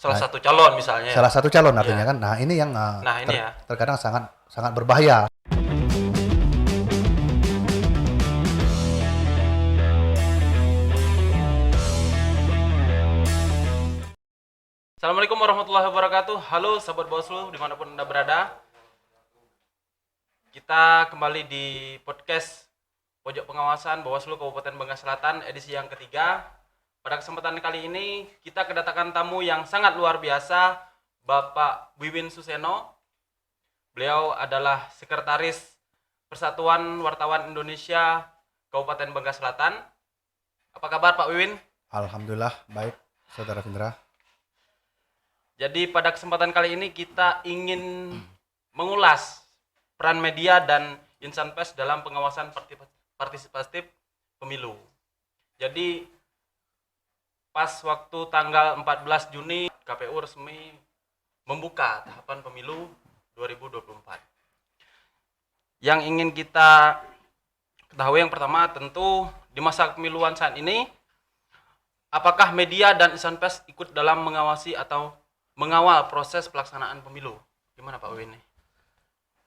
salah Nah, satu calon misalnya ya. salah satu calon artinya Iya. kan. Nah, ini yang Nah, ini ya. terkadang sangat sangat berbahaya. Assalamualaikum warahmatullahi wabarakatuh. Halo sahabat Bawaslu dimanapun Anda berada. Kita kembali di podcast Pojok Pengawasan Bawaslu Kabupaten Bangka Selatan edisi yang ketiga. Pada kesempatan kali ini kita kedatangan tamu yang sangat luar biasa, Bapak Wiwin Suseno. Beliau adalah Sekretaris Persatuan Wartawan Indonesia Kabupaten Bangka Selatan. Apa kabar Pak Wiwin? Alhamdulillah baik, Saudara Findra. Jadi pada kesempatan kali ini kita ingin mengulas peran media dan insan pers dalam pengawasan partisipatif pemilu. Jadi pas waktu tanggal 14 Juni KPU resmi membuka tahapan pemilu 2024. Yang ingin kita ketahui yang pertama tentu di masa kepemiluan saat ini, apakah media dan insan pers ikut dalam mengawasi atau mengawal proses pelaksanaan pemilu? Gimana Pak Win?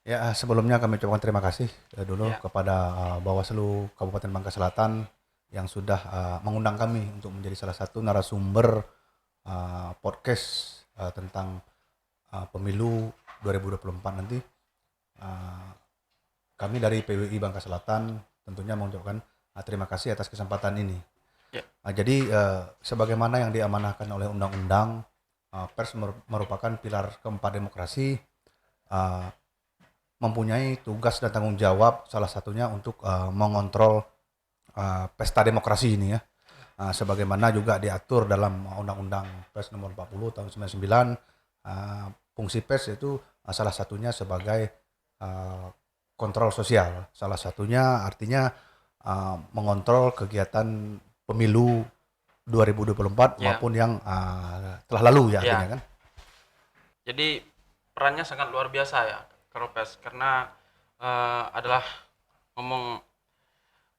Ya, sebelumnya kami ucapkan terima kasih dulu Ya. kepada Bawaslu Kabupaten Bangka Selatan yang sudah mengundang kami untuk menjadi salah satu narasumber podcast tentang pemilu 2024 nanti. Kami dari PWI Bangka Selatan tentunya mengucapkan terima kasih atas kesempatan ini. Ya. Jadi sebagaimana yang diamanahkan oleh undang-undang, pers merupakan pilar keempat demokrasi, mempunyai tugas dan tanggung jawab salah satunya untuk mengontrol pesta demokrasi ini ya. Sebagaimana juga diatur dalam Undang-Undang Pers nomor 40 tahun 99, fungsi pers itu salah satunya sebagai kontrol sosial. Salah satunya artinya mengontrol kegiatan pemilu 2024 Ya. maupun yang telah lalu ya artinya kan. Jadi perannya sangat luar biasa ya Karopes, karena adalah ngomong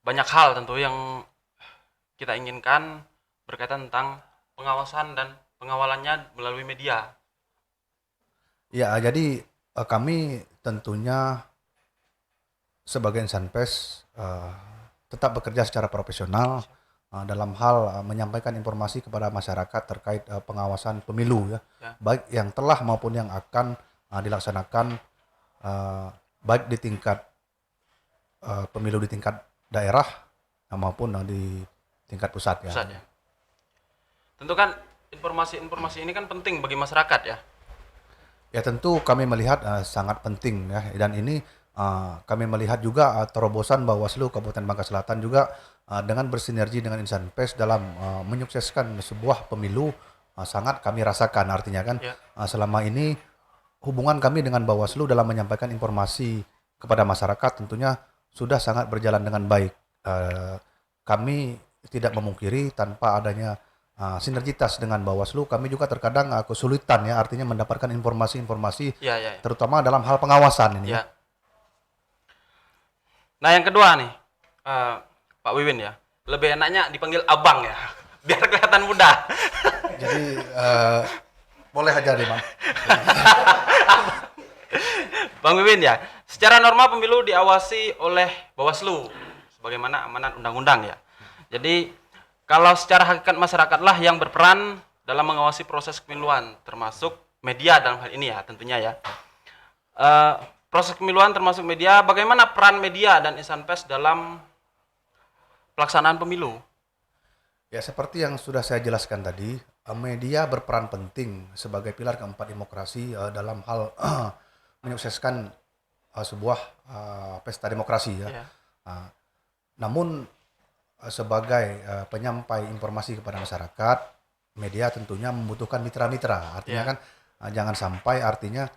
banyak hal tentu yang kita inginkan berkaitan tentang pengawasan dan pengawalannya melalui media. Ya, jadi kami tentunya sebagai insan pers tetap bekerja secara profesional dalam hal menyampaikan informasi kepada masyarakat terkait pengawasan pemilu ya. Baik yang telah maupun yang akan dilaksanakan baik di tingkat pemilu di tingkat daerah maupun di tingkat pusat ya. Pusat ya. Tentu kan informasi-informasi ini kan penting bagi masyarakat ya. Ya tentu kami melihat sangat penting ya, dan ini kami melihat juga terobosan Bawaslu Kabupaten Bangka Selatan juga dengan bersinergi dengan insan pers dalam menyukseskan sebuah pemilu sangat kami rasakan artinya kan. Ya. Selama ini hubungan kami dengan Bawaslu dalam menyampaikan informasi kepada masyarakat tentunya sudah sangat berjalan dengan baik. Kami tidak memungkiri tanpa adanya sinergitas dengan Bawaslu, kami juga terkadang kesulitan ya, artinya mendapatkan informasi-informasi Ya. terutama dalam hal pengawasan ini. Ya. Nah yang kedua nih, Pak Wiwin ya, lebih enaknya dipanggil abang ya, biar kelihatan muda. Jadi boleh aja deh Bang. Bang Wiwin ya, secara normal pemilu diawasi oleh Bawaslu sebagaimana amanat undang-undang ya. Jadi kalau secara hakikat masyarakatlah yang berperan dalam mengawasi proses kepemiluan, termasuk media dalam hal ini ya tentunya ya. Proses kepemiluan termasuk media, bagaimana peran media dan insan pers dalam pelaksanaan pemilu? Ya seperti yang sudah saya jelaskan tadi, media berperan penting sebagai pilar keempat demokrasi dalam hal menyukseskan sebuah pesta demokrasi ya. Namun sebagai penyampai informasi kepada masyarakat, media tentunya membutuhkan mitra-mitra. Artinya kan jangan sampai artinya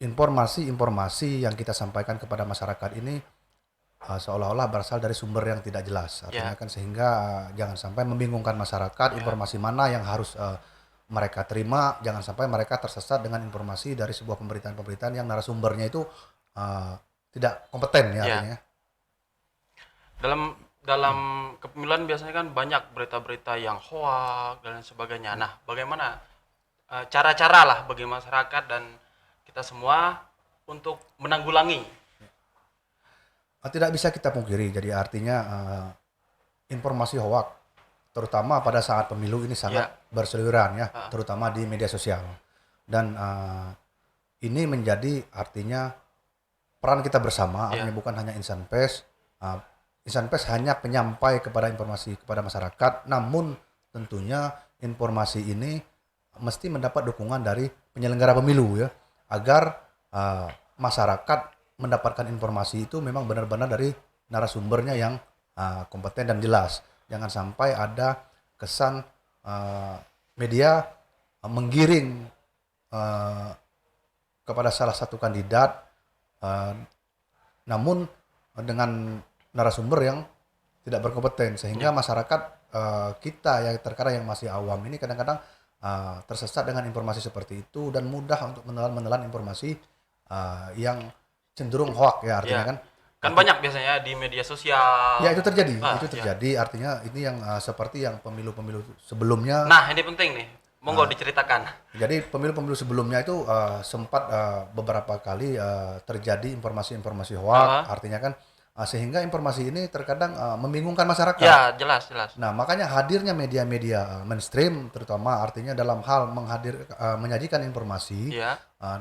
informasi-informasi yang kita sampaikan kepada masyarakat ini seolah-olah berasal dari sumber yang tidak jelas. Artinya kan sehingga jangan sampai membingungkan masyarakat informasi mana yang harus mereka terima, jangan sampai mereka tersesat dengan informasi dari sebuah pemberitaan-pemberitaan yang narasumbernya itu tidak kompeten ya artinya. Dalam kepemiluan biasanya kan banyak berita-berita yang hoax dan sebagainya. Nah, bagaimana cara-cara lah bagi masyarakat dan kita semua untuk menanggulangi. Tidak bisa kita pungkiri, jadi artinya informasi hoak, terutama pada saat pemilu ini sangat Ya. berseliweran ya, Ah. terutama di media sosial. Dan ini menjadi artinya peran kita bersama, Ya. artinya bukan hanya insan pers. Insan pers hanya penyampai kepada informasi kepada masyarakat, namun tentunya informasi ini mesti mendapat dukungan dari penyelenggara pemilu ya, agar masyarakat mendapatkan informasi itu memang benar-benar dari narasumbernya yang kompeten dan jelas. Jangan sampai ada kesan media menggiring kepada salah satu kandidat, namun dengan narasumber yang tidak berkompeten, sehingga masyarakat kita yang terkadang yang masih awam ini kadang-kadang tersesat dengan informasi seperti itu dan mudah untuk menelan informasi yang cenderung hoak ya, artinya Ya. kan. Kan banyak biasanya di media sosial. Ya itu terjadi, Ya. terjadi. Artinya ini yang seperti yang pemilu-pemilu sebelumnya. Nah, ini penting nih. Monggo diceritakan. Jadi pemilu-pemilu sebelumnya itu sempat beberapa kali terjadi informasi-informasi hoak, artinya kan sehingga informasi ini terkadang membingungkan masyarakat. Ya, jelas. Nah, makanya hadirnya media-media mainstream terutama artinya dalam hal menyajikan informasi Ya.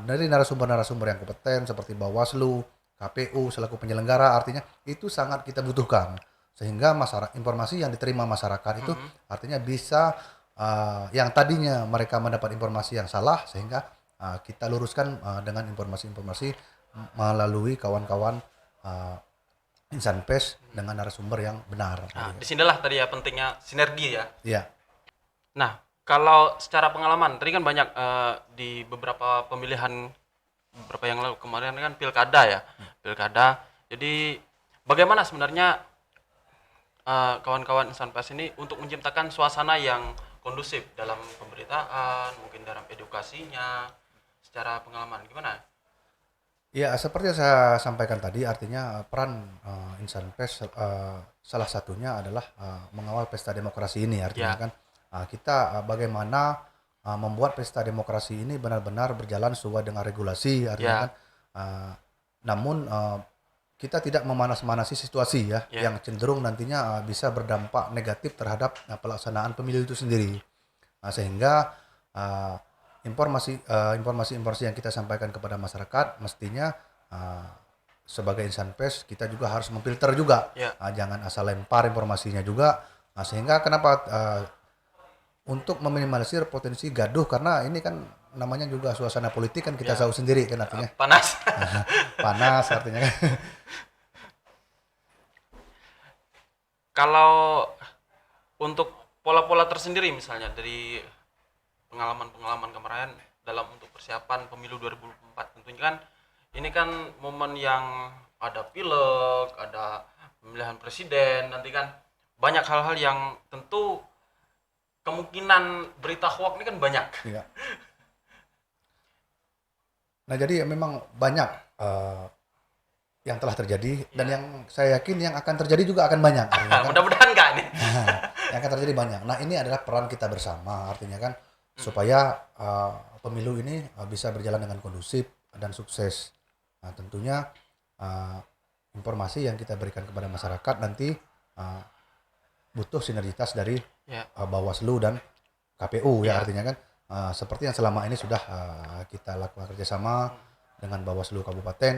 dari narasumber-narasumber yang kompeten seperti Bawaslu, KPU selaku penyelenggara, artinya itu sangat kita butuhkan sehingga informasi yang diterima masyarakat itu artinya bisa yang tadinya mereka mendapat informasi yang salah sehingga kita luruskan dengan informasi-informasi melalui kawan-kawan insan pers dengan narasumber yang benar. Nah, disinilah tadi ya pentingnya sinergi ya. Iya. Nah, kalau secara pengalaman, tadi kan banyak di beberapa pemilihan beberapa yang lalu kemarin kan pilkada ya, pilkada. Jadi bagaimana sebenarnya kawan-kawan insan pers ini untuk menciptakan suasana yang kondusif dalam pemberitaan, mungkin dalam edukasinya, secara pengalaman gimana? Ya, seperti yang saya sampaikan tadi, artinya peran insan pers salah satunya adalah mengawal pesta demokrasi ini. Artinya kan kita bagaimana membuat pesta demokrasi ini benar-benar berjalan sesuai dengan regulasi. Artinya kan, namun kita tidak memanas-manasi situasi ya, yang cenderung nantinya bisa berdampak negatif terhadap pelaksanaan pemilu itu sendiri. Sehingga informasi-informasi yang kita sampaikan kepada masyarakat mestinya sebagai insan pers kita juga harus memfilter juga, jangan asal lempar informasinya juga, sehingga kenapa untuk meminimalisir potensi gaduh, karena ini kan namanya juga suasana politik kan kita tahu sendiri kan artinya panas. panas artinya kan. Kalau untuk pola-pola tersendiri misalnya dari pengalaman-pengalaman kemarin dalam untuk persiapan pemilu 2024, tentunya kan ini kan momen yang ada pileg, ada pemilihan presiden, nanti kan banyak hal-hal yang tentu kemungkinan berita hoax ini kan banyak. Iya. Nah, jadi memang banyak yang telah terjadi dan yang saya yakin yang akan terjadi juga akan banyak. Kan? Mudah-mudahan enggak nih. Yang akan terjadi banyak. Nah, ini adalah peran kita bersama, artinya kan supaya pemilu ini bisa berjalan dengan kondusif dan sukses. Nah, tentunya informasi yang kita berikan kepada masyarakat nanti butuh sinergitas dari Bawaslu dan KPU ya, artinya kan seperti yang selama ini sudah kita lakukan kerjasama dengan Bawaslu Kabupaten,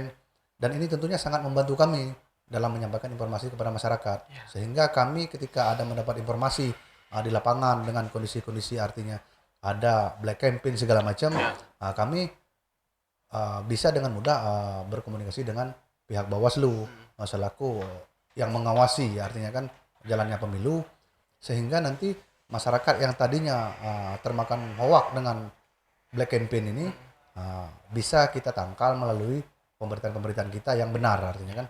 dan ini tentunya sangat membantu kami dalam menyampaikan informasi kepada masyarakat, sehingga kami ketika ada mendapat informasi di lapangan dengan kondisi-kondisi artinya ada black campaign segala macam, kami bisa dengan mudah berkomunikasi dengan pihak Bawaslu selaku yang mengawasi, artinya kan jalannya pemilu, sehingga nanti masyarakat yang tadinya termakan hoak dengan black campaign ini bisa kita tangkal melalui pemberitaan-pemberitaan kita yang benar, artinya kan.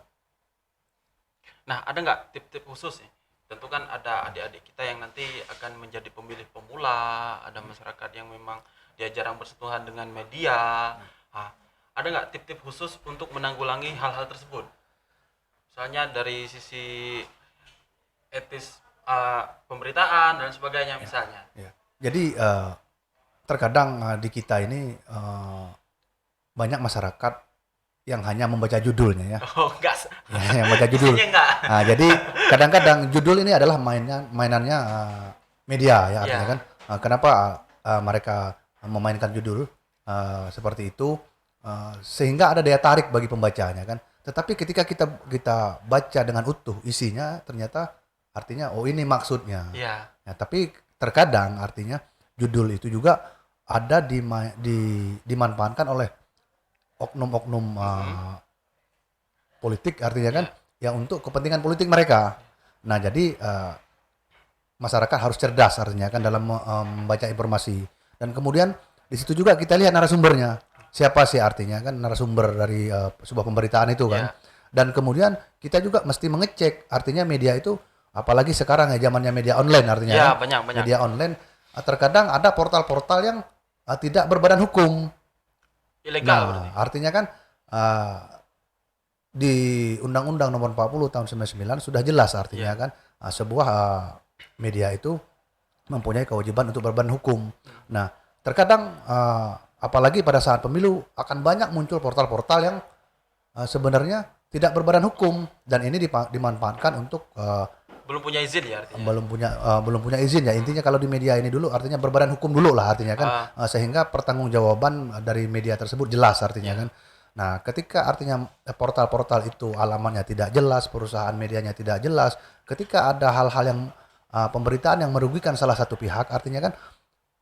Nah, ada nggak tip-tip khusus nih? Tentu kan ada adik-adik kita yang nanti akan menjadi pemilih pemula, ada masyarakat yang memang dia jarang bersentuhan dengan media. Ada nggak tip-tip khusus untuk menanggulangi hal-hal tersebut? Misalnya dari sisi etis pemberitaan dan sebagainya misalnya. Ya. Jadi terkadang di kita ini banyak masyarakat yang hanya membaca judulnya ya. Oh, enggak. Ya, yang baca judul. Isinya enggak. Nah, jadi kadang-kadang judul ini adalah mainannya media ya artinya Iya. kan. Kenapa mereka memainkan judul seperti itu sehingga ada daya tarik bagi pembacanya kan. Tetapi ketika kita baca dengan utuh isinya ternyata artinya oh ini maksudnya. Iya. Ya, tapi terkadang artinya judul itu juga ada dimanfaatkan oleh oknum-oknum politik artinya kan yang untuk kepentingan politik mereka. Nah, jadi masyarakat harus cerdas artinya kan dalam membaca informasi. Dan kemudian di situ juga kita lihat narasumbernya. Siapa sih artinya kan narasumber dari sebuah pemberitaan itu kan. Dan kemudian kita juga mesti mengecek artinya media itu apalagi sekarang ya zamannya media online artinya kan. Banyak. Media online terkadang ada portal-portal yang tidak berbadan hukum. Ilegal Nah, berarti. artinya kan di Undang-Undang Nomor 40 Tahun 99 sudah jelas artinya kan sebuah media itu mempunyai kewajiban untuk berbadan hukum. Nah, terkadang apalagi pada saat pemilu akan banyak muncul portal-portal yang sebenarnya tidak berbadan hukum dan ini dimanfaatkan untuk Belum punya izin ya artinya. belum punya izin ya. Intinya kalau di media ini dulu artinya berbadan hukum dulu lah artinya kan sehingga pertanggungjawaban dari media tersebut jelas artinya kan. Nah, ketika artinya portal-portal itu alamatnya tidak jelas, perusahaan medianya tidak jelas, ketika ada hal-hal yang pemberitaan yang merugikan salah satu pihak artinya kan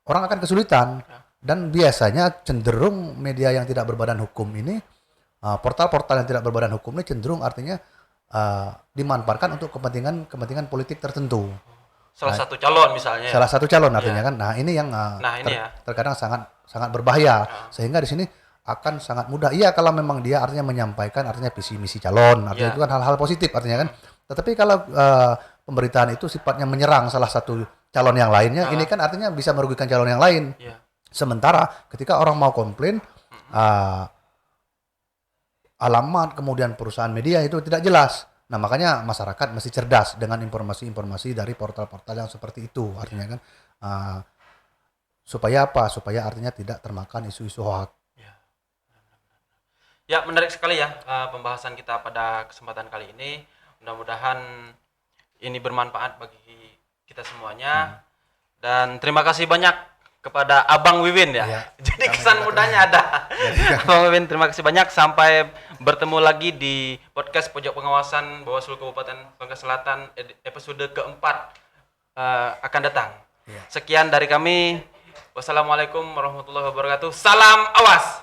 orang akan kesulitan dan biasanya cenderung media yang tidak berbadan hukum ini portal-portal yang tidak berbadan hukum ini cenderung artinya dimanfaatkan untuk kepentingan politik tertentu. Salah satu calon misalnya. Salah satu calon artinya kan. Nah, ini yang terkadang sangat berbahaya sehingga di sini akan sangat mudah. Iya kalau memang dia artinya menyampaikan artinya visi misi calon, artinya itu kan hal-hal positif artinya kan. Tetapi kalau pemberitaan itu sifatnya menyerang salah satu calon yang lainnya, ini kan artinya bisa merugikan calon yang lain. Sementara ketika orang mau komplain alamat kemudian perusahaan media itu tidak jelas. Nah, makanya masyarakat mesti cerdas dengan informasi-informasi dari portal-portal yang seperti itu. Artinya kan supaya apa? Supaya artinya tidak termakan isu-isu hoax. Ya, menarik sekali ya pembahasan kita pada kesempatan kali ini. Mudah-mudahan ini bermanfaat bagi kita semuanya. Dan terima kasih banyak kepada Abang Wiwin ya. Jadi kesan mudanya ada. Abang Wiwin, terima kasih banyak. Sampai bertemu lagi di podcast Pojok Pengawasan Bawaslu Kabupaten Bangka Selatan episode keempat akan datang. Sekian dari kami. Wassalamualaikum warahmatullahi wabarakatuh. Salam awas.